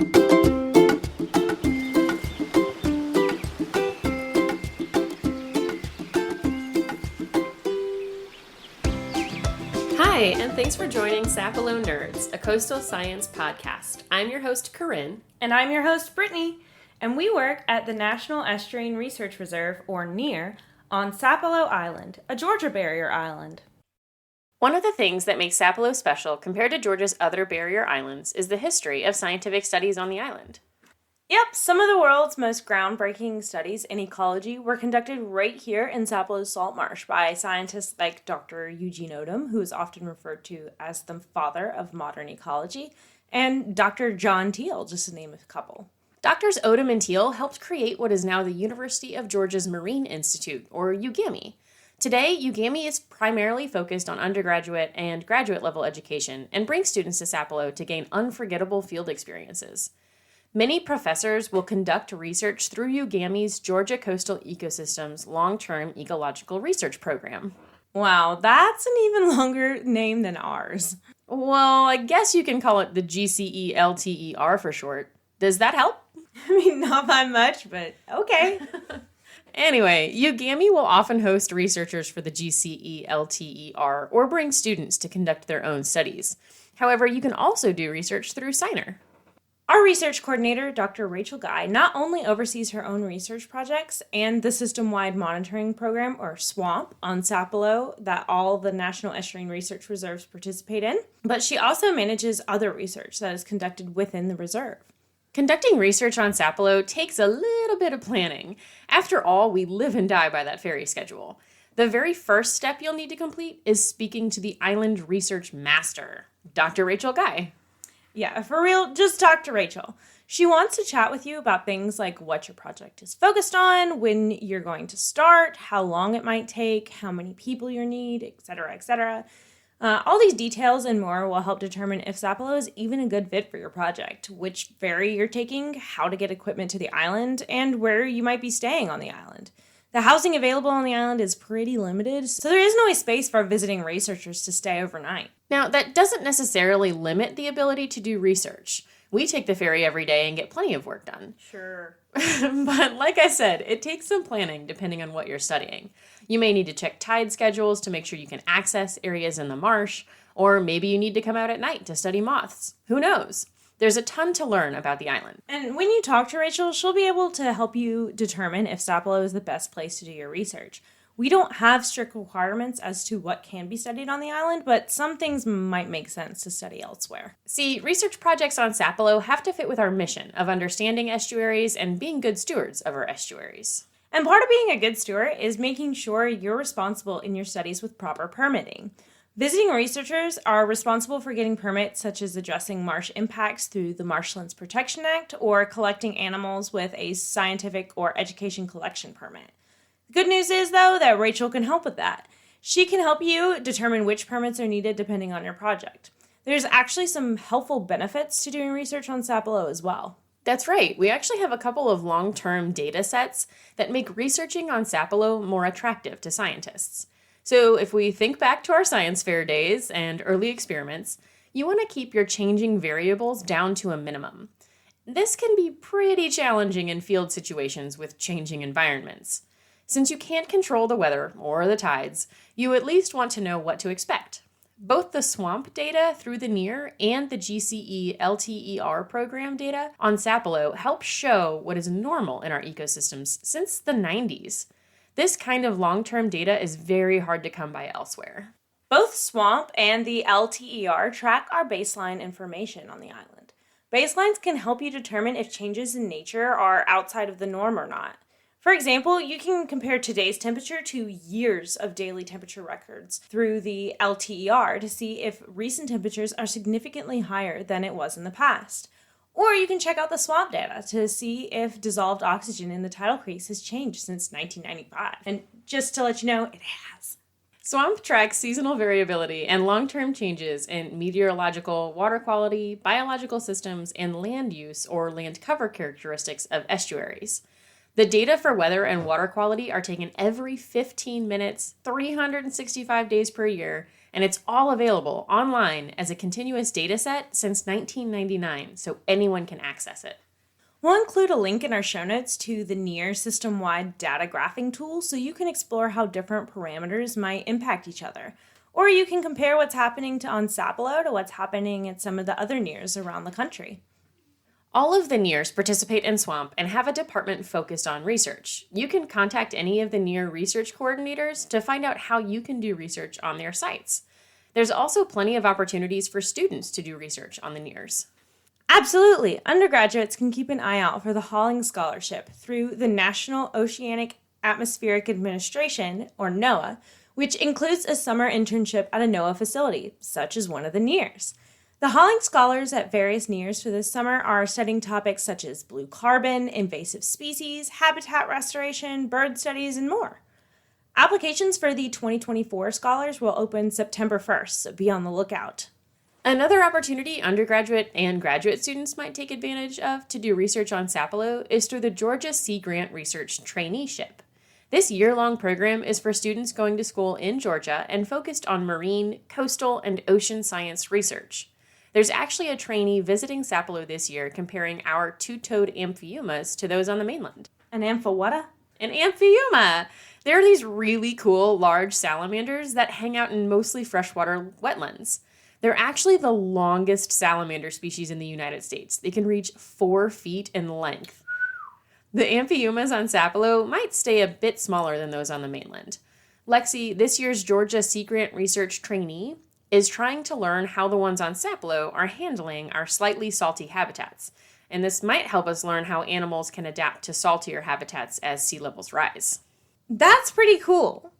Hi, and thanks for joining Sapelo Nerds, a coastal science podcast. I'm your host, Corinne. And I'm your host, Brittany. And we work at the National Estuarine Research Reserve, or NER, on Sapelo Island, a Georgia barrier island. One of the things that makes Sapelo special compared to Georgia's other barrier islands is the history of scientific studies on the island. Yep, some of the world's most groundbreaking studies in ecology were conducted right here in Sapelo's salt marsh by scientists like Dr. Eugene Odum, who is often referred to as the father of modern ecology, and Dr. John Teal, just to name a couple. Doctors Odum and Teal helped create what is now the University of Georgia's Marine Institute, or UGAMI. Today, UGAMI is primarily focused on undergraduate and graduate level education and brings students to Sapelo to gain unforgettable field experiences. Many professors will conduct research through UGAMI's Georgia Coastal Ecosystems Long-Term Ecological Research Program. Wow, that's an even longer name than ours. Well, I guess you can call it the GCELTER for short. Does that help? I mean, not by much, but okay. Anyway, UGAMI will often host researchers for the GCELTER or bring students to conduct their own studies. However, you can also do research through SINER. Our research coordinator, Dr. Rachel Guy, not only oversees her own research projects and the System-Wide Monitoring Program, or SWAMP, on Sapelo that all the National Estuarine Research Reserves participate in, but she also manages other research that is conducted within the reserve. Conducting research on Sapelo takes a little bit of planning. After all, we live and die by that ferry schedule. The very first step you'll need to complete is speaking to the island research master, Dr. Rachel Guy. Yeah, for real, just talk to Rachel. She wants to chat with you about things like what your project is focused on, when you're going to start, how long it might take, how many people you need, etc., etc. All these details and more will help determine if Sapelo is even a good fit for your project, which ferry you're taking, how to get equipment to the island, and where you might be staying on the island. The housing available on the island is pretty limited, so there isn't always space for visiting researchers to stay overnight. Now, that doesn't necessarily limit the ability to do research. We take the ferry every day and get plenty of work done. Sure. But like I said, it takes some planning depending on what you're studying. You may need to check tide schedules to make sure you can access areas in the marsh, or maybe you need to come out at night to study moths. Who knows? There's a ton to learn about the island. And when you talk to Rachel, she'll be able to help you determine if Sapelo is the best place to do your research. We don't have strict requirements as to what can be studied on the island, but some things might make sense to study elsewhere. See, research projects on Sapelo have to fit with our mission of understanding estuaries and being good stewards of our estuaries. And part of being a good steward is making sure you're responsible in your studies with proper permitting. Visiting researchers are responsible for getting permits such as addressing marsh impacts through the Marshlands Protection Act or collecting animals with a scientific or education collection permit. The good news is, though, that Rachel can help with that. She can help you determine which permits are needed depending on your project. There's actually some helpful benefits to doing research on Sapelo as well. That's right. We actually have a couple of long-term data sets that make researching on Sapelo more attractive to scientists. So if we think back to our science fair days and early experiments, you want to keep your changing variables down to a minimum. This can be pretty challenging in field situations with changing environments. Since you can't control the weather or the tides, you at least want to know what to expect. Both the SWAMP data through the NER and the GCE-LTER program data on Sapelo help show what is normal in our ecosystems since the 90s. This kind of long-term data is very hard to come by elsewhere. Both SWAMP and the LTER track our baseline information on the island. Baselines can help you determine if changes in nature are outside of the norm or not. For example, you can compare today's temperature to years of daily temperature records through the LTER to see if recent temperatures are significantly higher than it was in the past. Or you can check out the SWAMP data to see if dissolved oxygen in the tidal creeks has changed since 1995. And just to let you know, it has. SWAMP tracks seasonal variability and long-term changes in meteorological, water quality, biological systems, and land use or land cover characteristics of estuaries. The data for weather and water quality are taken every 15 minutes, 365 days per year, and it's all available online as a continuous data set since 1999, so anyone can access it. We'll include a link in our show notes to the NEAR system-wide data graphing tool so you can explore how different parameters might impact each other. Or you can compare what's happening on Sapelo to what's happening at some of the other NEARs around the country. All of the NEARs participate in SWAMP and have a department focused on research. You can contact any of the NEAR research coordinators to find out how you can do research on their sites. There's also plenty of opportunities for students to do research on the NEARs. Absolutely. Undergraduates can keep an eye out for the Halling Scholarship through the National Oceanic Atmospheric Administration, or NOAA, which includes a summer internship at a NOAA facility, such as one of the NEARs. The Halling Scholars at various NEARs for this summer are studying topics such as blue carbon, invasive species, habitat restoration, bird studies, and more. Applications for the 2024 Scholars will open September 1st, so be on the lookout. Another opportunity undergraduate and graduate students might take advantage of to do research on Sapelo is through the Georgia Sea Grant Research Traineeship. This year-long program is for students going to school in Georgia and focused on marine, coastal, and ocean science research. There's actually a trainee visiting Sapelo this year comparing our two-toed amphiomas to those on the mainland. An amphawata? An amphiuma! There are these really cool large salamanders that hang out in mostly freshwater wetlands. They're actually the longest salamander species in the United States. They can reach 4 feet in length. The amphiomas on Sapelo might stay a bit smaller than those on the mainland. Lexi, this year's Georgia Sea Grant Research trainee, is trying to learn how the ones on Sapelo are handling our slightly salty habitats. And this might help us learn how animals can adapt to saltier habitats as sea levels rise. That's pretty cool.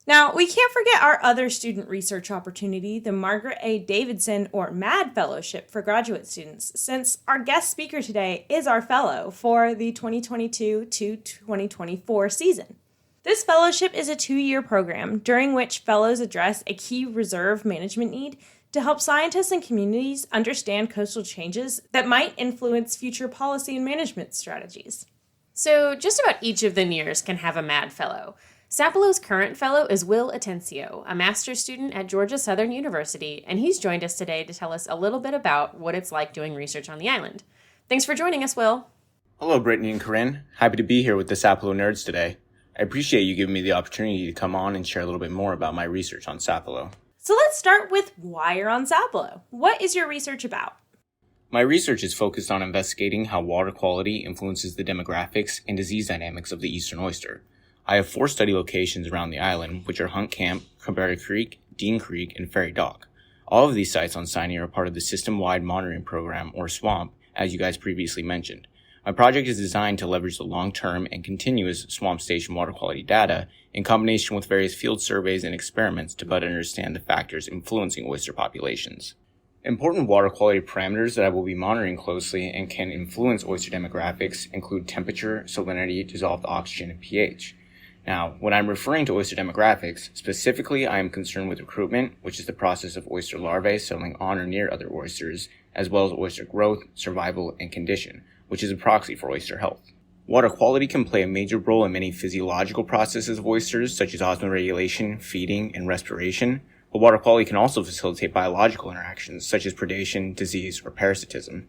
Now, we can't forget our other student research opportunity, the Margaret A. Davidson, or MAD Fellowship for graduate students, since our guest speaker today is our fellow for the 2022 to 2024 season. This fellowship is a 2-year program during which fellows address a key reserve management need to help scientists and communities understand coastal changes that might influence future policy and management strategies. So, just about each of the NEARs can have a MAD Fellow. Sapelo's current fellow is Will Atencio, a master's student at Georgia Southern University, and he's joined us today to tell us a little bit about what it's like doing research on the island. Thanks for joining us, Will. Hello, Brittany and Corinne. Happy to be here with the Sapelo Nerds today. I appreciate you giving me the opportunity to come on and share a little bit more about my research on Sapelo. So let's start with why you're on Sapelo. What is your research about? My research is focused on investigating how water quality influences the demographics and disease dynamics of the eastern oyster. I have 4 study locations around the island, which are Hunt Camp, Cabrera Creek, Dean Creek, and Ferry Dock. All of these sites on Sinai are part of the System-Wide Monitoring Program, or SWAMP, as you guys previously mentioned. My project is designed to leverage the long-term and continuous SWAMP station water quality data in combination with various field surveys and experiments to better understand the factors influencing oyster populations. Important water quality parameters that I will be monitoring closely and can influence oyster demographics include temperature, salinity, dissolved oxygen, and pH. Now, when I'm referring to oyster demographics, specifically I am concerned with recruitment, which is the process of oyster larvae settling on or near other oysters, as well as oyster growth, survival, and condition, which is a proxy for oyster health. Water quality can play a major role in many physiological processes of oysters, such as osmoregulation, feeding, and respiration, but water quality can also facilitate biological interactions, such as predation, disease, or parasitism.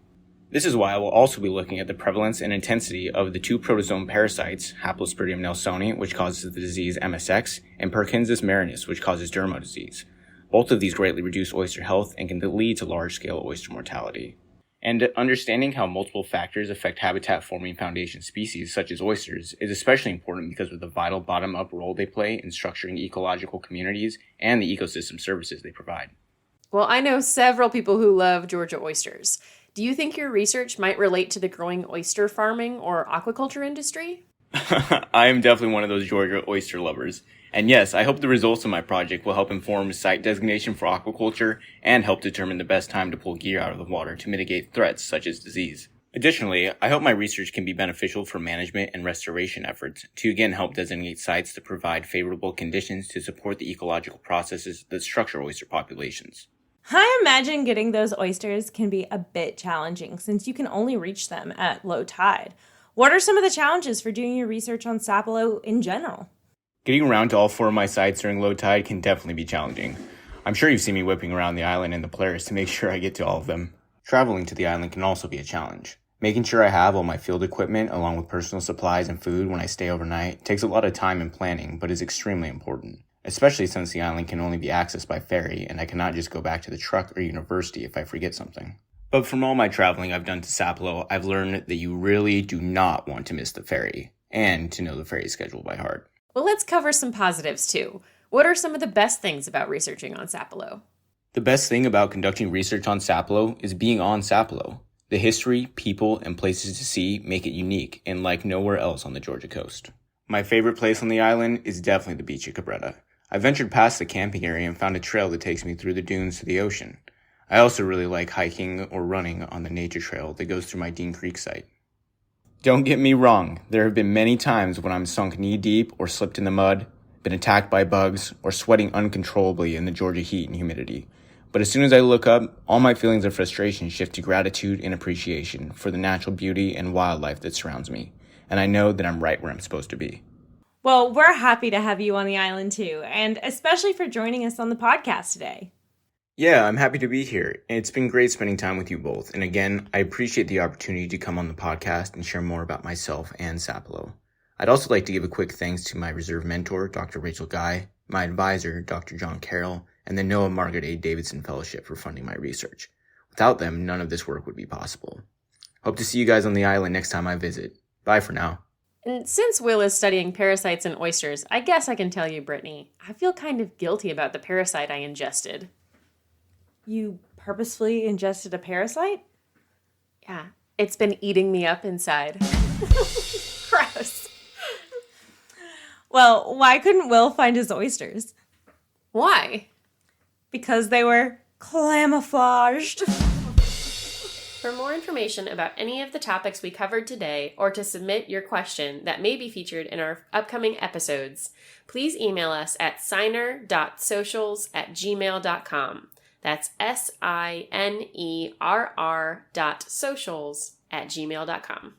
This is why I will also be looking at the prevalence and intensity of the 2 protozoan parasites, Haplosporidium nelsoni, which causes the disease MSX, and Perkinsus marinus, which causes dermo disease. Both of these greatly reduce oyster health and can lead to large-scale oyster mortality. And understanding how multiple factors affect habitat-forming foundation species, such as oysters, is especially important because of the vital bottom-up role they play in structuring ecological communities and the ecosystem services they provide. Well, I know several people who love Georgia oysters. Do you think your research might relate to the growing oyster farming or aquaculture industry? I am definitely one of those Georgia oyster lovers. And yes, I hope the results of my project will help inform site designation for aquaculture and help determine the best time to pull gear out of the water to mitigate threats such as disease. Additionally, I hope my research can be beneficial for management and restoration efforts to again help designate sites that provide favorable conditions to support the ecological processes that structure oyster populations. I imagine getting those oysters can be a bit challenging since you can only reach them at low tide. What are some of the challenges for doing your research on Sapelo in general? Getting around to all 4 of my sites during low tide can definitely be challenging. I'm sure you've seen me whipping around the island in the Polaris to make sure I get to all of them. Traveling to the island can also be a challenge. Making sure I have all my field equipment along with personal supplies and food when I stay overnight takes a lot of time and planning, but is extremely important, especially since the island can only be accessed by ferry and I cannot just go back to the truck or university if I forget something. But from all my traveling I've done to Sapelo, I've learned that you really do not want to miss the ferry, and to know the ferry schedule by heart. Well, let's cover some positives too. What are some of the best things about researching on Sapelo? The best thing about conducting research on Sapelo is being on Sapelo. The history, people, and places to see make it unique and like nowhere else on the Georgia coast. My favorite place on the island is definitely the beach at Cabrera. I ventured past the camping area and found a trail that takes me through the dunes to the ocean. I also really like hiking or running on the nature trail that goes through my Dean Creek site. Don't get me wrong, there have been many times when I'm sunk knee deep or slipped in the mud, been attacked by bugs, or sweating uncontrollably in the Georgia heat and humidity. But as soon as I look up, all my feelings of frustration shift to gratitude and appreciation for the natural beauty and wildlife that surrounds me. And I know that I'm right where I'm supposed to be. Well, we're happy to have you on the island too, and especially for joining us on the podcast today. Yeah, I'm happy to be here. It's been great spending time with you both. And again, I appreciate the opportunity to come on the podcast and share more about myself and Sapelo. I'd also like to give a quick thanks to my reserve mentor, Dr. Rachel Guy, my advisor, Dr. John Carroll, and the Noah Margaret A. Davidson Fellowship for funding my research. Without them, none of this work would be possible. Hope to see you guys on the island next time I visit. Bye for now. And since Will is studying parasites in oysters, I guess I can tell you, Brittany, I feel kind of guilty about the parasite I ingested. You purposefully ingested a parasite? Yeah, it's been eating me up inside. Gross. Well, why couldn't Will find his oysters? Why? Because they were camouflaged. For more information about any of the topics we covered today, or to submit your question that may be featured in our upcoming episodes, please email us at signer.socials@gmail.com. That's SINERR.socials@gmail.com.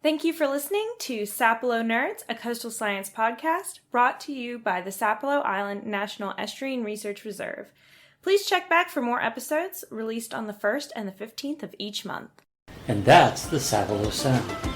Thank you for listening to Sapelo Nerds, a coastal science podcast brought to you by the Sapelo Island National Estuarine Research Reserve. Please check back for more episodes released on the 1st and the 15th of each month. And that's the Sapelo Sound.